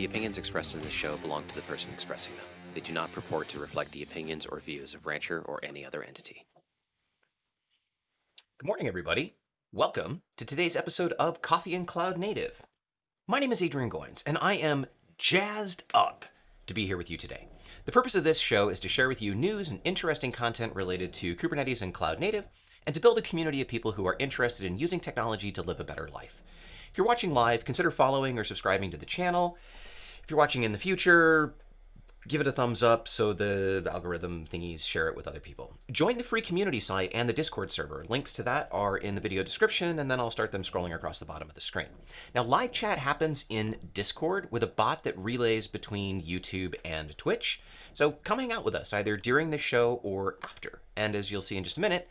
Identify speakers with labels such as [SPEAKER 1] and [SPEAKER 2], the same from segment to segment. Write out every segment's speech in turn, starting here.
[SPEAKER 1] The opinions expressed in this show belong to the person expressing them. They do not purport to reflect the opinions or views of Rancher or any other entity.
[SPEAKER 2] Good morning, everybody. Welcome to today's episode of Coffee and Cloud Native. My name is Adrian Goins, and I am jazzed up to be here with you today. The purpose of this show is to share with you news and interesting content related to Kubernetes and Cloud Native, and to build a community of people who are interested in using technology to live a better life. If you're watching live, consider following or subscribing to the channel. If you're watching in the future, give it a thumbs up so the algorithm thingies share it with other people. Join the free community site and the Discord server. Links to that are in the video description, and then I'll start them scrolling across the bottom of the screen. Now, live chat happens in Discord with a bot that relays between YouTube and Twitch. So come hang out with us either during the show or after. And as you'll see in just a minute,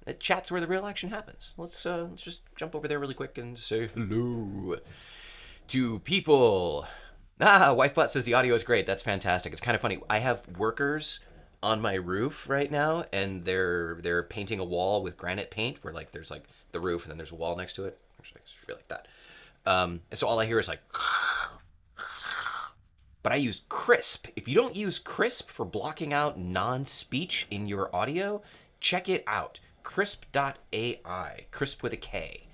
[SPEAKER 2] the chat's where the real action happens. Let's just jump over there really quick and say hello to people. Wifebot says the audio is great. That's fantastic. It's kind of funny. I have workers on my roof right now, and they're painting a wall with granite paint where like there's like the roof and then there's a wall next to it. Actually, I feel like that. And so all I hear is like, but I use Crisp. If you don't use Crisp for blocking out non-speech in your audio, check it out. Crisp.ai. Crisp with a K.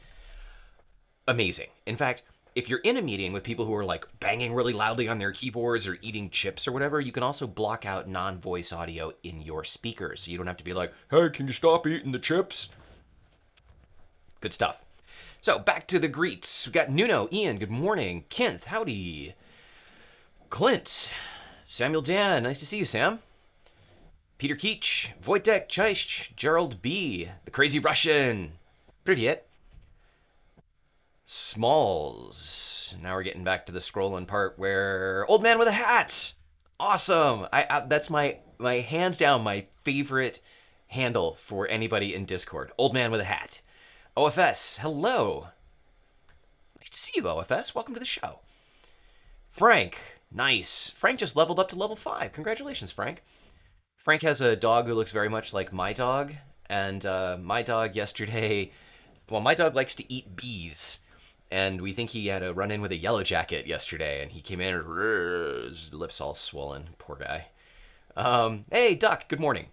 [SPEAKER 2] Amazing. In fact, if you're in a meeting with people who are like banging really loudly on their keyboards or eating chips or whatever, you can also block out non-voice audio in your speakers. So you don't have to be like, hey, can you stop eating the chips? Good stuff. So back to the greets. We got Nuno, Ian, good morning. Kent, howdy. Clint, Samuel Dan, nice to see you, Sam. Peter Keach, Wojtek, Cześć, Gerald B, the Crazy Russian. Привет. Smalls. Now we're getting back to the scrolling part where old man with a hat. Awesome. That's my hands down my favorite handle for anybody in Discord. Old man with a hat. OFS. Hello. Nice to see you, OFS. Welcome to the show. Frank. Nice. Frank just leveled up to level 5. Congratulations, Frank. Frank has a dog who looks very much like my dog, and my dog yesterday. Well, my dog likes to eat bees. And we think he had a run-in with a yellow jacket yesterday, and he came in and his lips all swollen. Poor guy. Hey, Duck, good morning.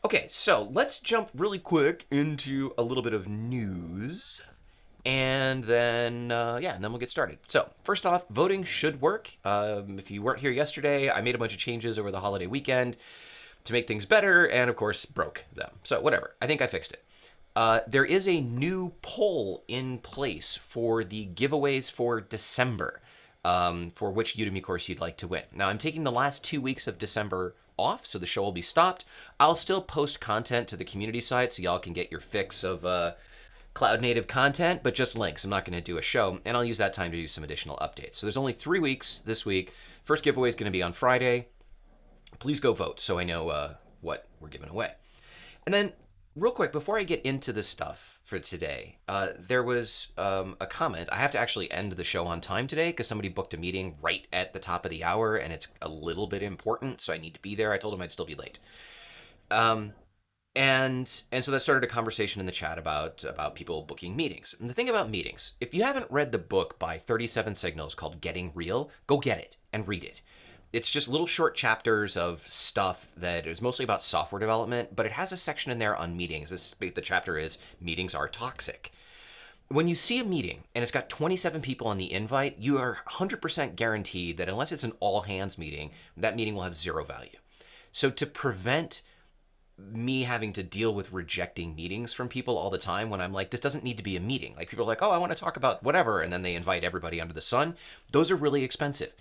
[SPEAKER 2] Okay, so let's jump really quick into a little bit of news, and then, and then we'll get started. So, first off, voting should work. If you weren't here yesterday, I made a bunch of changes over the holiday weekend to make things better, and of course, broke them. So, whatever. I think I fixed it. There is a new poll in place for the giveaways for December, for which Udemy course you'd like to win. Now, I'm taking the last 2 weeks of December off, so the show will be stopped. I'll still post content to the community site, so y'all can get your fix of cloud native content, but just links. I'm not going to do a show, and I'll use that time to do some additional updates. So there's only 3 weeks this week. First giveaway is going to be on Friday. Please go vote so I know what we're giving away. And then real quick, before I get into the stuff for today, there was a comment. I have to actually end the show on time today because somebody booked a meeting right at the top of the hour, and it's a little bit important, so I need to be there. I told them I'd still be late. And so that started a conversation in the chat about people booking meetings. And the thing about meetings, if you haven't read the book by 37 Signals called Getting Real, go get it and read it. It's just little short chapters of stuff that is mostly about software development, but it has a section in there on meetings. The chapter is Meetings Are Toxic. When you see a meeting and it's got 27 people on the invite, you are 100% guaranteed that unless it's an all-hands meeting, that meeting will have zero value. So to prevent me having to deal with rejecting meetings from people all the time when I'm like, this doesn't need to be a meeting. Like people are like, oh, I want to talk about whatever, and then they invite everybody under the sun. Those are really expensive.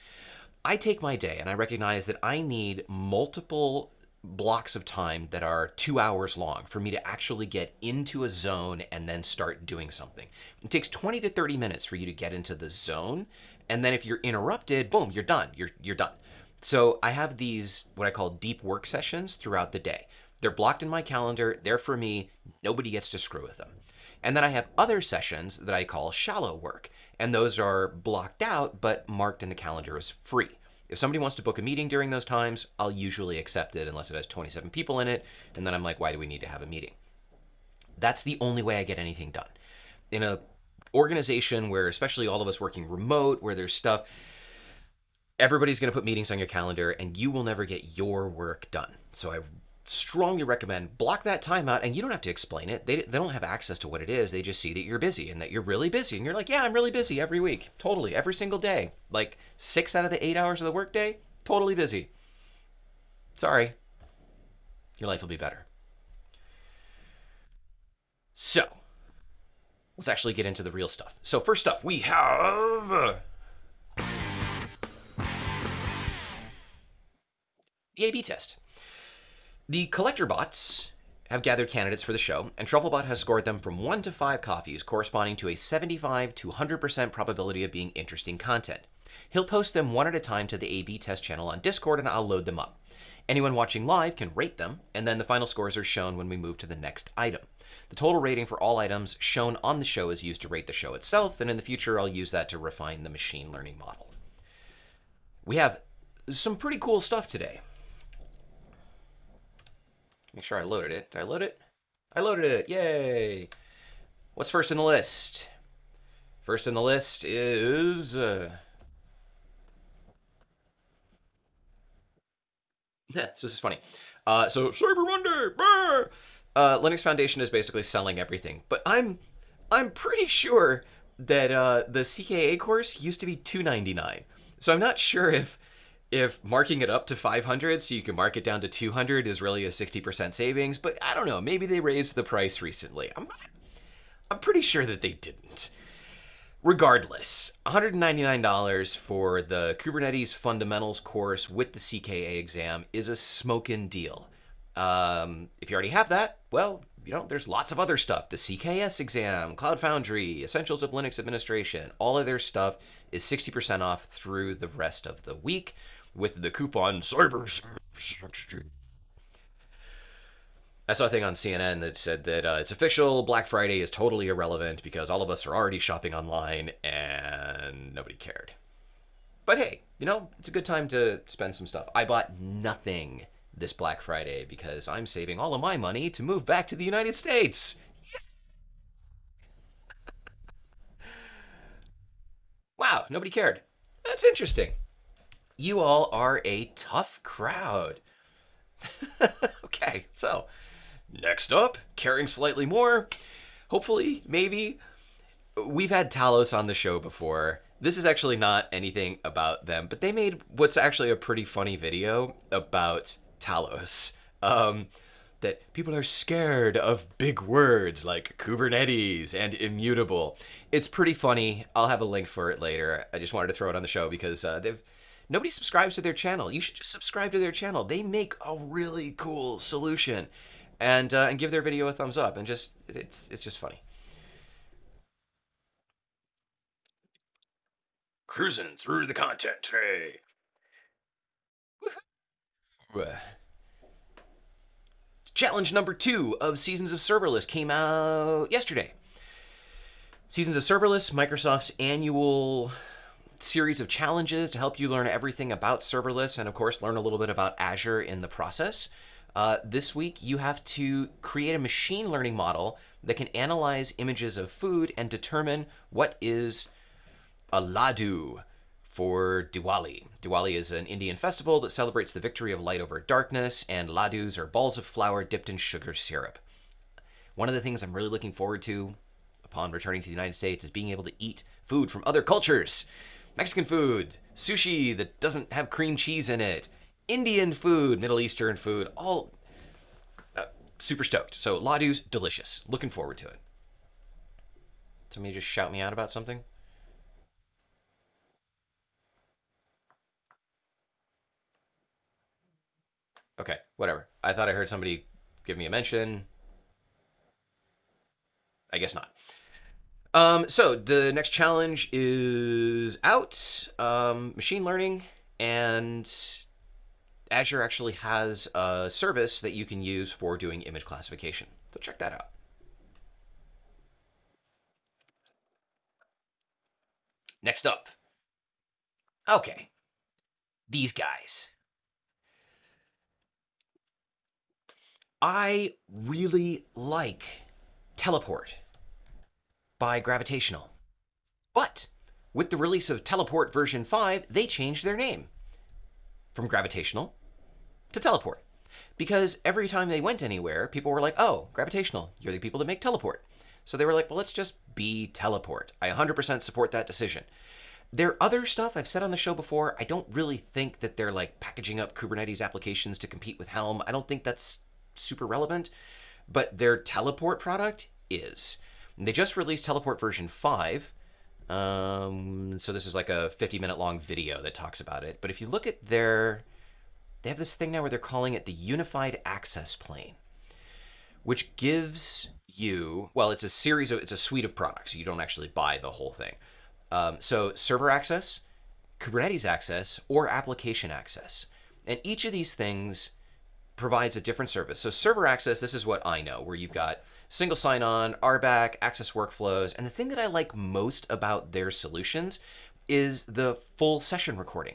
[SPEAKER 2] I take my day and I recognize that I need multiple blocks of time that are 2 hours long for me to actually get into a zone and then start doing something. It takes 20 to 30 minutes for you to get into the zone. And then if you're interrupted, boom, you're done. You're done. So I have these, what I call deep work sessions throughout the day. They're blocked in my calendar. They're for me. Nobody gets to screw with them. And then I have other sessions that I call shallow work. And those are blocked out, but marked in the calendar as free. If somebody wants to book a meeting during those times, I'll usually accept it unless it has 27 people in it. And then I'm like, why do we need to have a meeting? That's the only way I get anything done. In a organization where, especially all of us working remote, where there's stuff, everybody's going to put meetings on your calendar and you will never get your work done. So I strongly recommend block that time out, and you don't have to explain it. They don't have access to what it is. They just see that you're busy and that you're really busy. And you're like, yeah, I'm really busy every week. Totally. Every single day. Like 6 out of the 8 hours of the workday, totally busy. Sorry. Your life will be better. So let's actually get into the real stuff. So first up, we have the A/B test. The collector bots have gathered candidates for the show, and Trufflebot has scored them from 1 to 5 coffees, corresponding to a 75 to 100% probability of being interesting content. He'll post them one at a time to the A/B test channel on Discord, and I'll load them up. Anyone watching live can rate them, and then the final scores are shown when we move to the next item. The total rating for all items shown on the show is used to rate the show itself, and in the future I'll use that to refine the machine learning model. We have some pretty cool stuff today. Make sure I loaded it. Did I load it? I loaded it. Yay! What's first in the list? First in the list is this is funny. So Cyber Monday. Linux Foundation is basically selling everything, but I'm pretty sure that the CKA course used to be $299. So I'm not sure if marking it up to 500 so you can mark it down to 200 is really a 60% savings, but I don't know. Maybe they raised the price recently. I'm pretty sure that they didn't. Regardless, $199 for the Kubernetes Fundamentals course with the CKA exam is a smoking deal. If you already have that, well, there's lots of other stuff. The CKS exam, Cloud Foundry, Essentials of Linux Administration, all of their stuff is 60% off through the rest of the week with the coupon Cyber. I saw a thing on CNN that said that it's official, Black Friday is totally irrelevant because all of us are already shopping online and nobody cared. But hey, it's a good time to spend some stuff. I bought nothing this Black Friday because I'm saving all of my money to move back to the United States. Wow, nobody cared. That's interesting. You all are a tough crowd. Okay, so next up, caring slightly more, hopefully, maybe, we've had Talos on the show before. This is actually not anything about them, but they made what's actually a pretty funny video about Talos. That people are scared of big words like Kubernetes and immutable. It's pretty funny. I'll have a link for it later. I just wanted to throw it on the show because nobody subscribes to their channel. You should just subscribe to their channel. They make a really cool solution, and give their video a thumbs up. And it's just funny. Cruising through the content today. Challenge number 2 of Seasons of Serverless came out yesterday. Seasons of Serverless, Microsoft's annual series of challenges to help you learn everything about serverless and, of course, learn a little bit about Azure in the process. This week, you have to create a machine learning model that can analyze images of food and determine what is a laddu for Diwali. Diwali is an Indian festival that celebrates the victory of light over darkness, and laddus are balls of flour dipped in sugar syrup. One of the things I'm really looking forward to upon returning to the United States is being able to eat food from other cultures. Mexican food, sushi that doesn't have cream cheese in it, Indian food, Middle Eastern food, all super stoked. So laddus, delicious. Looking forward to it. Somebody just shout me out about something? Okay, whatever. I thought I heard somebody give me a mention. I guess not. So the next challenge is out. Machine learning, and Azure actually has a service that you can use for doing image classification. So check that out. Next up. Okay, these guys. I really like Teleport by Gravitational. But with the release of Teleport version 5, they changed their name. from gravitational to teleport. Because every time they went anywhere, people were like, oh, gravitational, you're the people that make teleport. So they were like, well, let's just be teleport. I 100% support that decision. Their other stuff I've said on the show before, I don't really think that they're like packaging up Kubernetes applications to compete with Helm. I don't think that's super relevant, but their teleport product is. And they just released teleport version 5. So this is like a 50-minute long video that talks about it. But if you look at they have this thing now where they're calling it the Unified Access Plane, which gives you, well, it's a suite of products. You don't actually buy the whole thing. So server access, Kubernetes access, or application access. And each of these things provides a different service. So server access, this is what I know, where you've got single sign-on, RBAC, access workflows. And the thing that I like most about their solutions is the full session recording.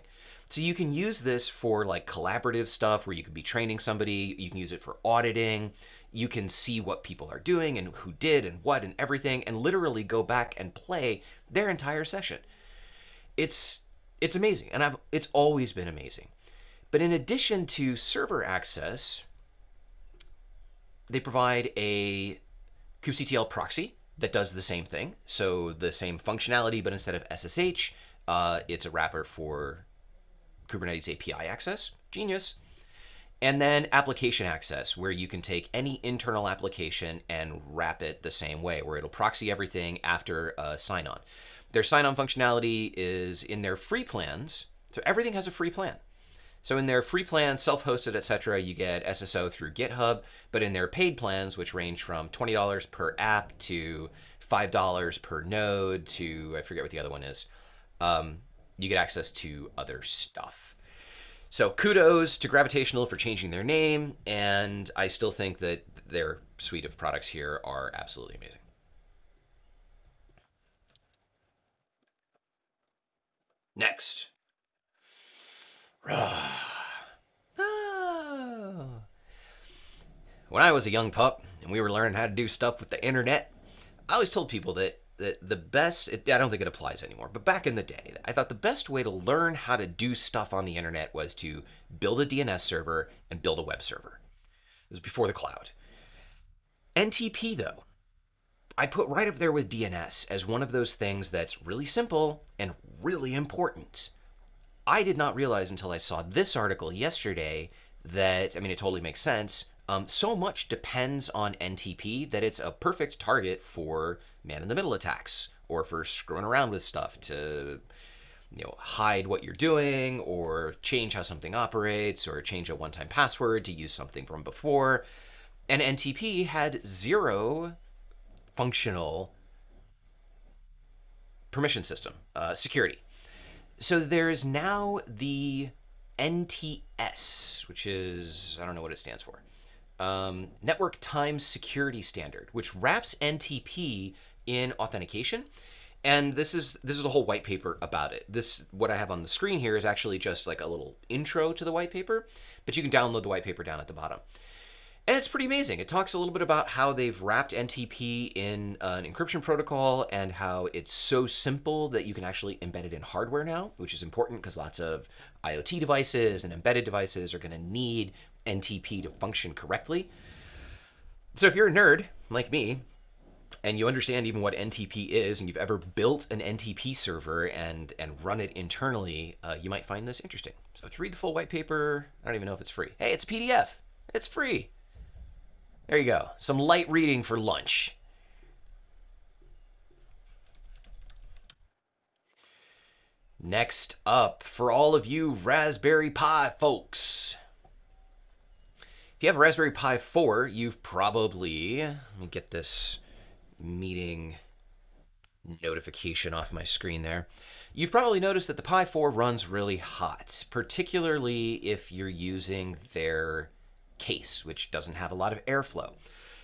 [SPEAKER 2] So you can use this for like collaborative stuff where you could be training somebody. You can use it for auditing. You can see what people are doing and who did and what and everything, and literally go back and play their entire session. It's amazing, and it's always been amazing. But in addition to server access, they provide a kubectl proxy that does the same thing. So the same functionality, but instead of SSH, it's a wrapper for Kubernetes API access. Genius. And then application access, where you can take any internal application and wrap it the same way, where it'll proxy everything after a sign-on. Their sign-on functionality is in their free plans. So everything has a free plan. So in their free plan, self-hosted, etc., you get SSO through GitHub. But in their paid plans, which range from $20 per app to $5 per node to, I forget what the other one is, you get access to other stuff. So kudos to Gravitational for changing their name, and I still think that their suite of products here are absolutely amazing. Next. When I was a young pup and we were learning how to do stuff with the internet, I always told people that the best, I don't think it applies anymore, but back in the day, I thought the best way to learn how to do stuff on the internet was to build a DNS server and build a web server. It was before the cloud. NTP, though, I put right up there with DNS as one of those things that's really simple and really important. I did not realize until I saw this article yesterday that, I mean, it totally makes sense. So much depends on NTP that it's a perfect target for man-in-the-middle attacks or for screwing around with stuff to, hide what you're doing or change how something operates or change a one-time password to use something from before. And NTP had 0 functional permission system security. So there's now the NTS, which is, I don't know what it stands for, Network Time Security Standard, which wraps NTP in authentication. And this is the whole white paper about it. What I have on the screen here is actually just like a little intro to the white paper, but you can download the white paper down at the bottom. And it's pretty amazing. It talks a little bit about how they've wrapped NTP in an encryption protocol and how it's so simple that you can actually embed it in hardware now, which is important because lots of IoT devices and embedded devices are going to need NTP to function correctly. So if you're a nerd like me and you understand even what NTP is and you've ever built an NTP server and run it internally, you might find this interesting. So to read the full white paper, I don't even know if it's free. Hey, it's a PDF. It's free. There you go. Some light reading for lunch. Next up, for all of you Raspberry Pi folks. If you have a Raspberry Pi 4, you've probably, let me get this meeting notification off my screen there. You've probably noticed that the Pi 4 runs really hot, particularly if you're using their case, which doesn't have a lot of airflow.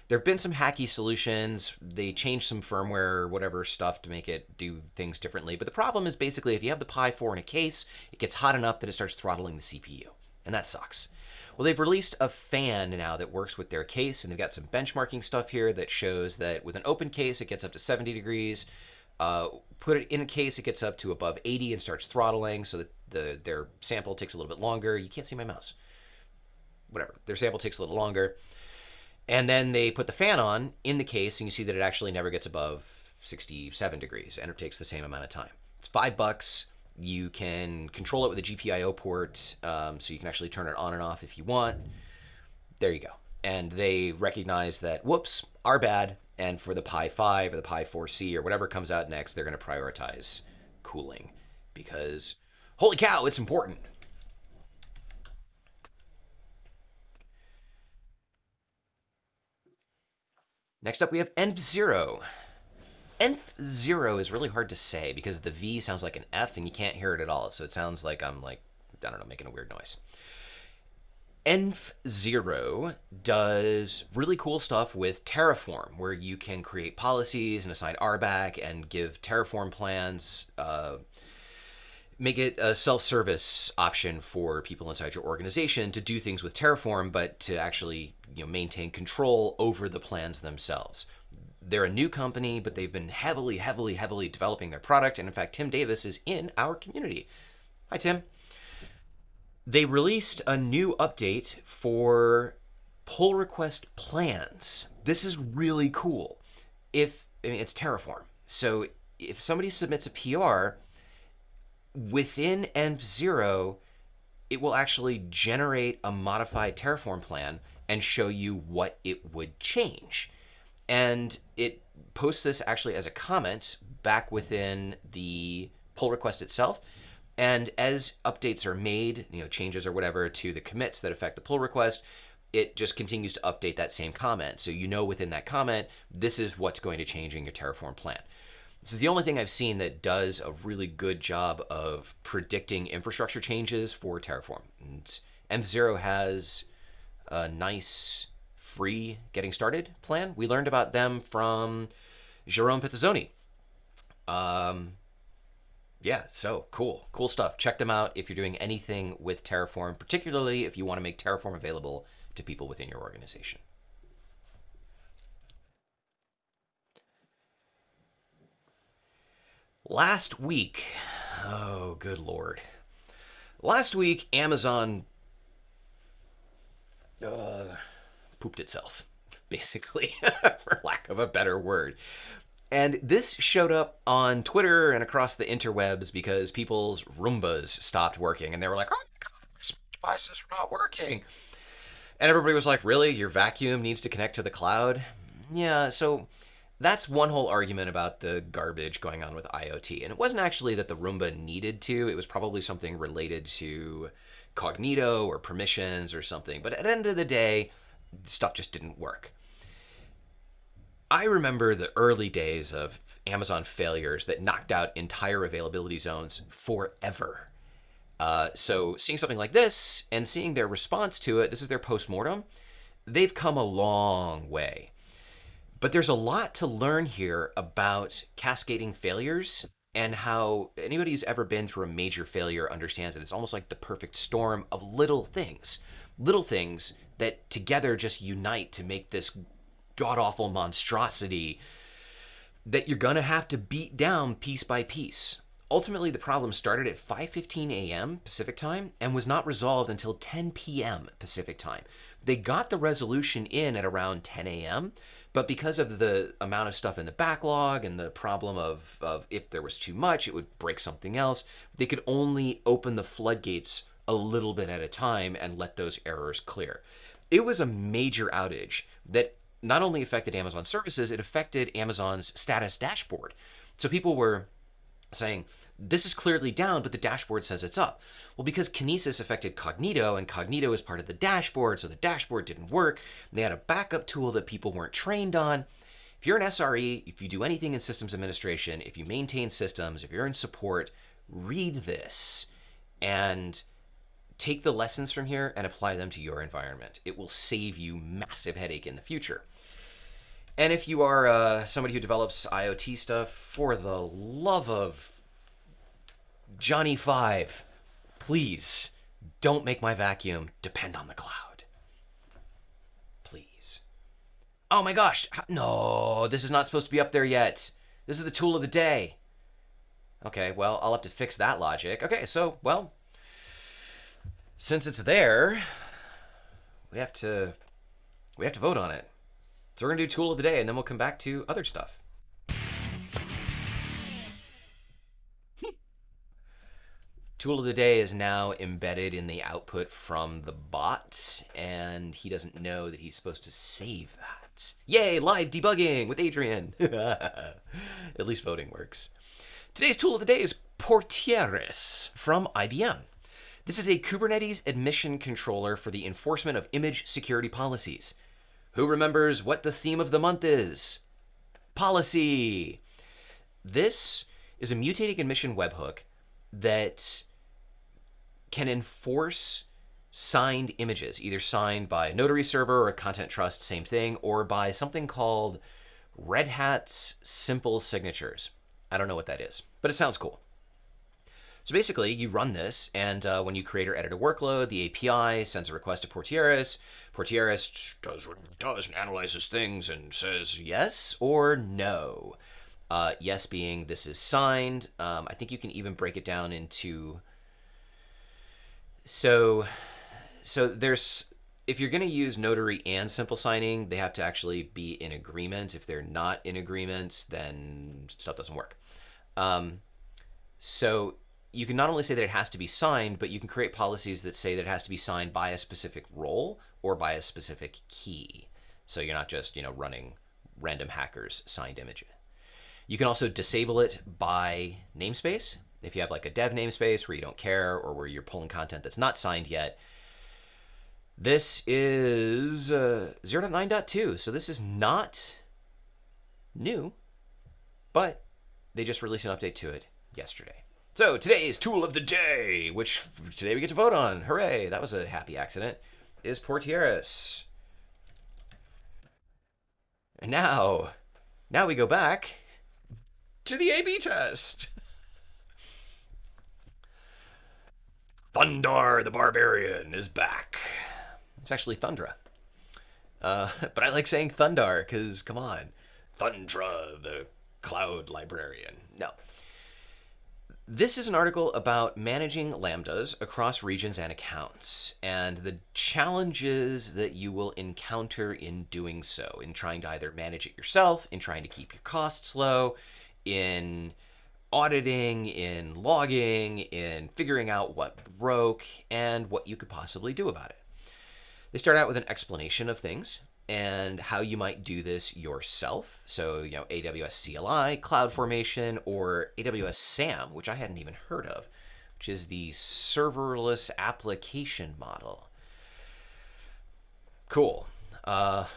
[SPEAKER 2] There have been some hacky solutions. They changed some firmware, whatever stuff to make it do things differently. But the problem is basically if you have the Pi 4 in a case, it gets hot enough that it starts throttling the CPU. And that sucks. Well, they've released a fan now that works with their case, and they've got some benchmarking stuff here that shows that with an open case, it gets up to 70 degrees. put it in a case, it gets up to above 80 and starts throttling, so that their sample takes a little bit longer. You can't see my mouse. Whatever. Their sample takes a little longer. And then they put the fan on in the case, and you see that it actually never gets above 67 degrees, and it takes the same amount of time. It's $5. You can control it with a GPIO port, so you can actually turn it on and off if you want. There you go. And they recognize that, whoops, our bad, and for the Pi 5 or the Pi 4C or whatever comes out next, they're going to prioritize cooling because, holy cow, it's important. Next up, we have env0. Env0 is really hard to say because the V sounds like an F and you can't hear it at all. So it sounds like I'm like, I don't know, making a weird noise. env0 does really cool stuff with Terraform, where you can create policies and assign RBAC and give Terraform plans, make it a self-service option for people inside your organization to do things with Terraform, but to actually maintain control over the plans themselves. They're a new company, but they've been heavily, heavily, heavily developing their product. And in fact, Tim Davis is in our community. Hi, Tim. They released a new update for pull request plans. This is really cool. It's Terraform. So if somebody submits a PR within env0, it will actually generate a modified Terraform plan and show you what it would change. And it posts this actually as a comment back within the pull request itself. And as updates are made, changes or whatever to the commits that affect the pull request, it just continues to update that same comment. So within that comment, this is what's going to change in your Terraform plan. This is the only thing I've seen that does a really good job of predicting infrastructure changes for Terraform. And env0 has a nice free getting started plan. We learned about them from Jerome Pizzazzoni. Yeah, so cool stuff. Check them out if you're doing anything with Terraform, particularly if you want to make Terraform available to people within your organization. Last week, oh good lord. Last week, Amazon pooped itself, basically, for lack of a better word. And this showed up on Twitter and across the interwebs because people's Roombas stopped working. And they were like, oh my God, my smart devices are not working. And everybody was like, really? Your vacuum needs to connect to the cloud? Yeah, so that's one whole argument about the garbage going on with IoT. And it wasn't actually that the Roomba needed to. It was probably something related to Cognito or permissions or something. But at the end of the day, stuff just didn't work. I remember the early days of Amazon failures that knocked out entire availability zones forever. So seeing something like this and seeing their response to it, this is their postmortem, they've come a long way. But there's a lot to learn here about cascading failures and how anybody who's ever been through a major failure understands that it's almost like the perfect storm of little things that together just unite to make this god-awful monstrosity that you're going to have to beat down piece by piece. Ultimately, the problem started at 5:15 a.m. Pacific time and was not resolved until 10 p.m. Pacific time. They got the resolution in at around 10 a.m., but because of the amount of stuff in the backlog and the problem of if there was too much, it would break something else, they could only open the floodgates a little bit at a time and let those errors clear. It was a major outage that not only affected Amazon services, it affected Amazon's status dashboard. So people were saying, this is clearly down, but the dashboard says it's up. Well, because Kinesis affected Cognito, and Cognito is part of the dashboard, so the dashboard didn't work. They had a backup tool that people weren't trained on. If you're an SRE, if you do anything in systems administration, if you maintain systems, if you're in support, read this and take the lessons from here and apply them to your environment. It will save you massive headache in the future. And if you are somebody who develops IoT stuff, for the love of Johnny Five, please don't make my vacuum depend on the cloud. Please. Oh my gosh, no, this is not supposed to be up there yet. This is the tool of the day. Okay, well, I'll have to fix that logic. Okay, so, well, since it's there, we have to vote on it. So we're gonna do tool of the day, and then we'll come back to other stuff. Tool of the day is now embedded in the output from the bot, and he doesn't know that he's supposed to save that. Yay, live debugging with Adrian. At least voting works. Today's tool of the day is Portieres from IBM. This is a Kubernetes admission controller for the enforcement of image security policies. Who remembers what the theme of the month is? Policy. This is a mutating admission webhook that can enforce signed images, either signed by a notary server or a content trust, same thing, or by something called Red Hat's simple signatures. I don't know what that is, but it sounds cool. So basically, you run this, and when you create or edit a workload, the API sends a request to Portieres. Portieres does what it does and analyzes things and says yes or no. Yes being this is signed. I think you can even break it down into so there's if you're going to use notary and simple signing, they have to actually be in agreement. If they're not in agreement, then stuff doesn't work. So you can not only say that it has to be signed, but you can create policies that say that it has to be signed by a specific role or by a specific key. So you're not just, running random hackers signed image. You can also disable it by namespace. If you have like a dev namespace where you don't care or where you're pulling content that's not signed yet. This is 0.9.2, so this is not new, but they just released an update to it yesterday. So today's tool of the day, which today we get to vote on, hooray, that was a happy accident, is Portieres. And now we go back to the A/B test. Thundar the Barbarian is back. It's actually Thundra. But I like saying Thundar because, come on, Thundra the Cloud Librarian. No. This is an article about managing lambdas across regions and accounts, and the challenges that you will encounter in doing so, in trying to either manage it yourself, in trying to keep your costs low, in auditing, in logging, in figuring out what broke, and what you could possibly do about it. They start out with an explanation of things and how you might do this yourself. So, AWS CLI, CloudFormation, or AWS SAM, which I hadn't even heard of, which is the serverless application model. Cool. So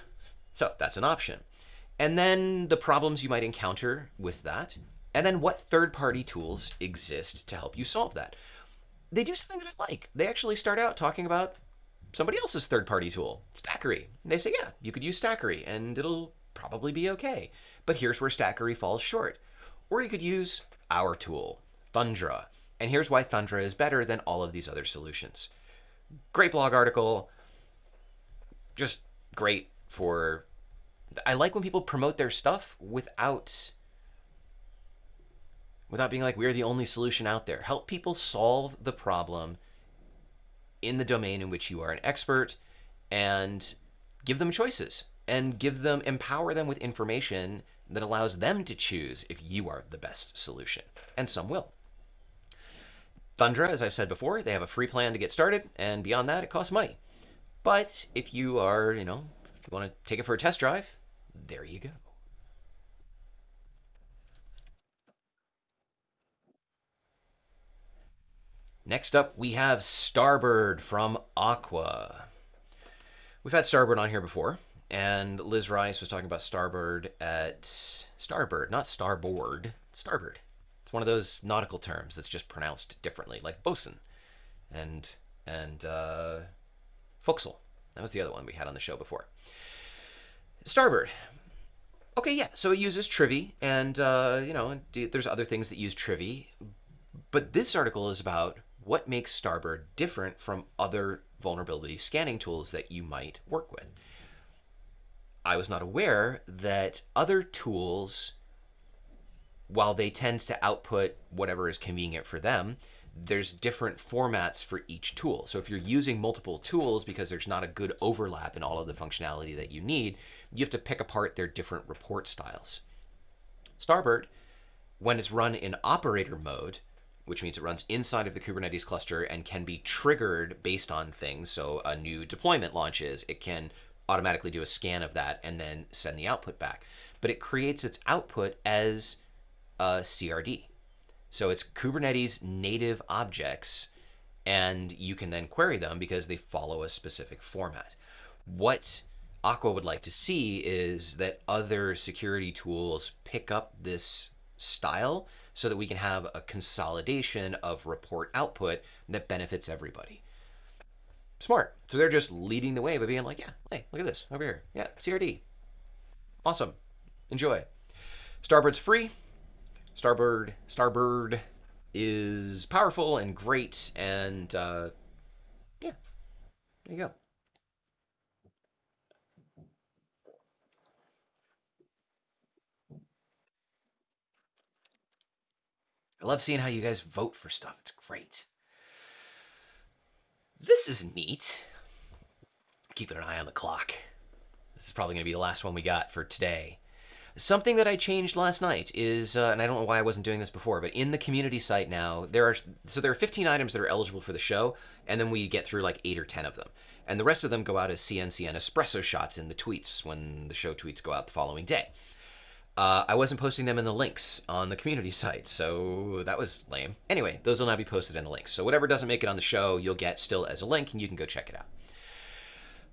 [SPEAKER 2] that's an option. And then the problems you might encounter with that, and then what third-party tools exist to help you solve that. They do something that I like. They actually start out talking about somebody else's third-party tool, Stackery. And they say, yeah, you could use Stackery, and it'll probably be okay. But here's where Stackery falls short. Or you could use our tool, Thundra. And here's why Thundra is better than all of these other solutions. Great blog article. Just great for... I like when people promote their stuff without being like, we're the only solution out there. Help people solve the problem in the domain in which you are an expert, and give them choices and empower them with information that allows them to choose if you are the best solution, and some will. Thundra, as I've said before, they have a free plan to get started, and beyond that it costs money. But if you are, if you want to take it for a test drive, there you go. Next up, we have Starboard from Aqua. We've had Starboard on here before, and Liz Rice was talking about Starboard at Starbird, not Starboard, Starboard. It's one of those nautical terms that's just pronounced differently, like bosun and forecastle. That was the other one we had on the show before. Starboard. Okay, yeah, so it uses Trivy, and there's other things that use Trivy, but this article is about what makes Starboard different from other vulnerability scanning tools that you might work with. I was not aware that other tools while they tend to output whatever is convenient for them, there's different formats for each tool. So if you're using multiple tools because there's not a good overlap in all of the functionality that you need, you have to pick apart their different report styles. Starboard, when it's run in operator mode, which means it runs inside of the Kubernetes cluster and can be triggered based on things. So a new deployment launches, it can automatically do a scan of that and then send the output back. But it creates its output as a CRD. So it's Kubernetes native objects, and you can then query them because they follow a specific format. What Aqua would like to see is that other security tools pick up this style so that we can have a consolidation of report output that benefits everybody. Smart. So they're just leading the way by being like, yeah, hey, look at this over here. Yeah, CRD. Awesome. Enjoy. Starboard's free. Starbird is powerful and great, and yeah, there you go. I love seeing how you guys vote for stuff. It's great. This is neat. Keeping an eye on the clock. This is probably going to be the last one we got for today. Something that I changed last night is, and I don't know why I wasn't doing this before, but in the community site now, there are 15 items that are eligible for the show, and then we get through like 8 or 10 of them. And the rest of them go out as CNCN espresso shots in the tweets when the show tweets go out the following day. I wasn't posting them in the links on the community site, so that was lame. Anyway, those will now be posted in the links. So whatever doesn't make it on the show, you'll get still as a link, and you can go check it out.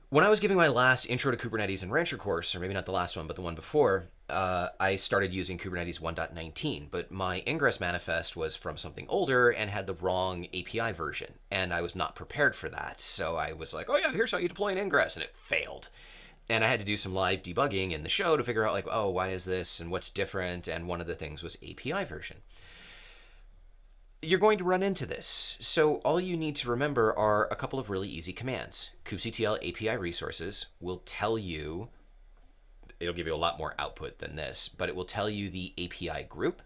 [SPEAKER 2] When I was giving my last Intro to Kubernetes and Rancher course, or maybe not the last one, but the one before, I started using Kubernetes 1.19, but my ingress manifest was from something older and had the wrong API version, and I was not prepared for that. So I was like, oh yeah, here's how you deploy an ingress, and it failed. And I had to do some live debugging in the show to figure out like, oh, why is this and what's different, and one of the things was API version. You're going to run into this. So all you need to remember are a couple of really easy commands. kubectl API resources will tell you, it'll give you a lot more output than this, but it will tell you the API group.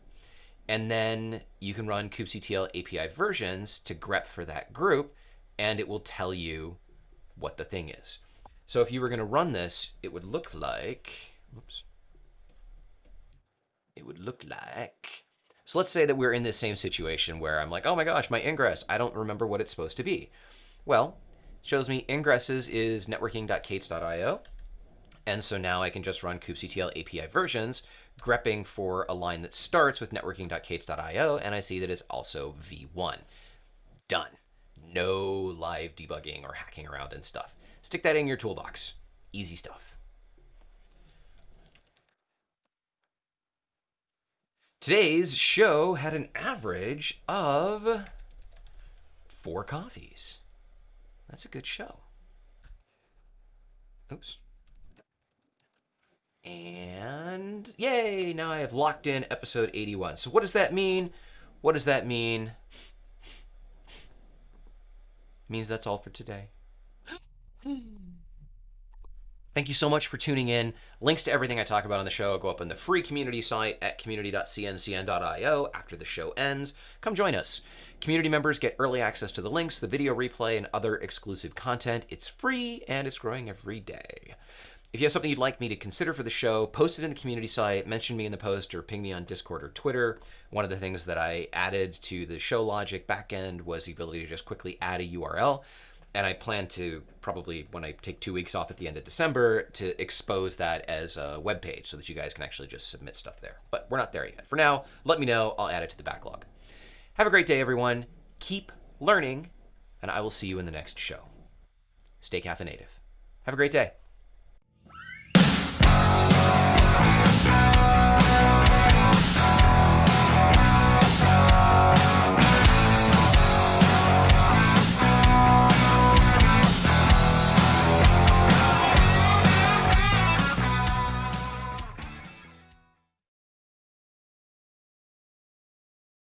[SPEAKER 2] And then you can run kubectl API versions to grep for that group, and it will tell you what the thing is. So if you were going to run this, it would look like, oops, it would look like, so let's say that we're in this same situation where I'm like, oh my gosh, my ingress, I don't remember what it's supposed to be. Well, it shows me ingresses is networking.k8s.io. And so now I can just run kubectl API versions, grepping for a line that starts with networking.k8s.io, and I see that it's also v1. Done. No live debugging or hacking around and stuff. Stick that in your toolbox. Easy stuff. Today's show had an average of 4 coffees. That's a good show. Oops. And yay, now I have locked in episode 81. So what does that mean? What does that mean? It means that's all for today. Thank you so much for tuning in. Links to everything I talk about on the show go up on the free community site at community.cncn.io after the show ends. Come join us. Community members get early access to the links, the video replay, and other exclusive content. It's free and it's growing every day. If you have something you'd like me to consider for the show, post it in the community site, mention me in the post, or ping me on Discord or Twitter. One of the things that I added to the show logic backend was the ability to just quickly add a URL. And I plan to probably, when I take 2 weeks off at the end of December, to expose that as a web page so that you guys can actually just submit stuff there. But we're not there yet. For now, let me know. I'll add it to the backlog. Have a great day, everyone. Keep learning, and I will see you in the next show. Stay caffeinated. Have a great day.